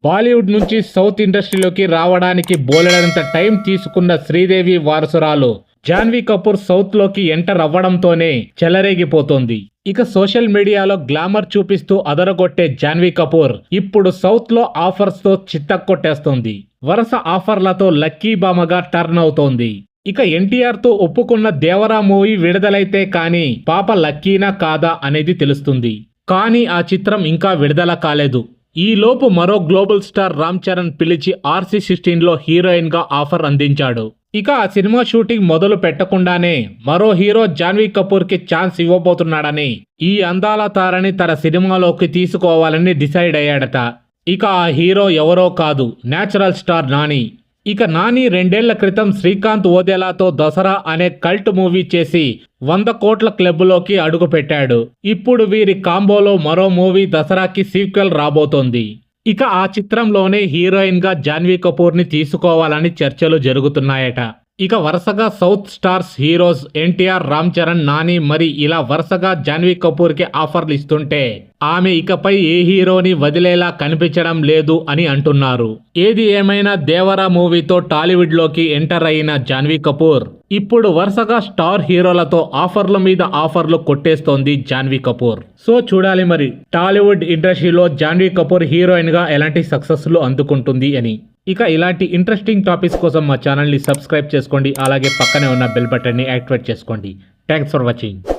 బాలీవుడ్ నుంచి సౌత్ ఇండస్ట్రీలోకి రావడానికి బోలెడంత టైం తీసుకున్న శ్రీదేవి వారసురాలు జాన్వీ కపూర్ సౌత్ లోకి ఎంటర్ అవ్వడంతోనే చెలరేగిపోతోంది. ఇక సోషల్ మీడియాలో గ్లామర్ చూపిస్తూ అదరగొట్టే జాన్వీ కపూర్ ఇప్పుడు సౌత్ లో ఆఫర్స్ తో చిత్తకొట్టేస్తోంది. వరుస ఆఫర్లతో లక్కీ బామగా టర్న్ అవుతోంది. ఇక ఎన్టీఆర్ తో ఒప్పుకున్న దేవరా మూవీ విడుదలైతే కానీ పాప లక్కీనా కాదా అనేది తెలుస్తుంది. కానీ ఆ చిత్రం ఇంకా విడుదల కాలేదు. ఈ లోపు మరో గ్లోబల్ స్టార్ రామ్ చరణ్ పిలిచి RC16 లో హీరోయిన్ గా ఆఫర్ అందించాడు. ఇక ఆ సినిమా షూటింగ్ మొదలు పెట్టకుండానే మరో హీరో జాన్వీ కపూర్ కి ఛాన్స్ ఇవ్వబోతున్నాడని, ఈ అందాల తారని తన సినిమాలోకి తీసుకోవాలని డిసైడ్ అయ్యాడట. ఇక ఆ హీరో ఎవరో కాదు, నేచురల్ స్టార్ నాని. ఇక నాని 2 ఏళ్ల క్రితం శ్రీకాంత్ ఓదెలాతో దసరా అనే కల్ట్ మూవీ చేసి 100 కోట్ల క్లబ్లోకి అడుగుపెట్టాడు. ఇప్పుడు వీరి కాంబోలో మరో మూవీ దసరాకి సీక్వెల్ రాబోతోంది. ఇక ఆ చిత్రంలోనే హీరోయిన్ గా జాన్వీ కపూర్ ని తీసుకోవాలని చర్చలు జరుగుతున్నాయట. ఇక వరుసగా south stars heroes NTR, Ram Charan, Nani మరి ఇలా వరుసగా జాన్వీ కపూర్ కి ఆఫర్లు ఇస్తుంటే ఆమె ఇకపై ఏ హీరోని వదిలేలా కనిపించడం లేదు అని అంటున్నారు. ఏది ఏమైనా దేవరా మూవీతో టాలీవుడ్ లోకి ఎంటర్ అయిన జాన్వీ కపూర్ ఇప్పుడు వరుసగా స్టార్ హీరోలతో ఆఫర్ల మీద ఆఫర్లు కొట్టేస్తోంది జాన్వీ కపూర్. సో చూడాలి మరి టాలీవుడ్ ఇండస్ట్రీలో జాన్వీ కపూర్ హీరోయిన్ గా ఎలాంటి సక్సెస్లు అందుకుంటుంది అని. ఇక ఇలాంటి ఇంట్రెస్టింగ్ టాపిక్స్ కోసం మా ఛానల్ని సబ్స్క్రైబ్ చేసుకోండి. అలాగే పక్కనే ఉన్న బెల్ బటన్ని యాక్టివేట్ చేసుకోండి. Thanks for watching.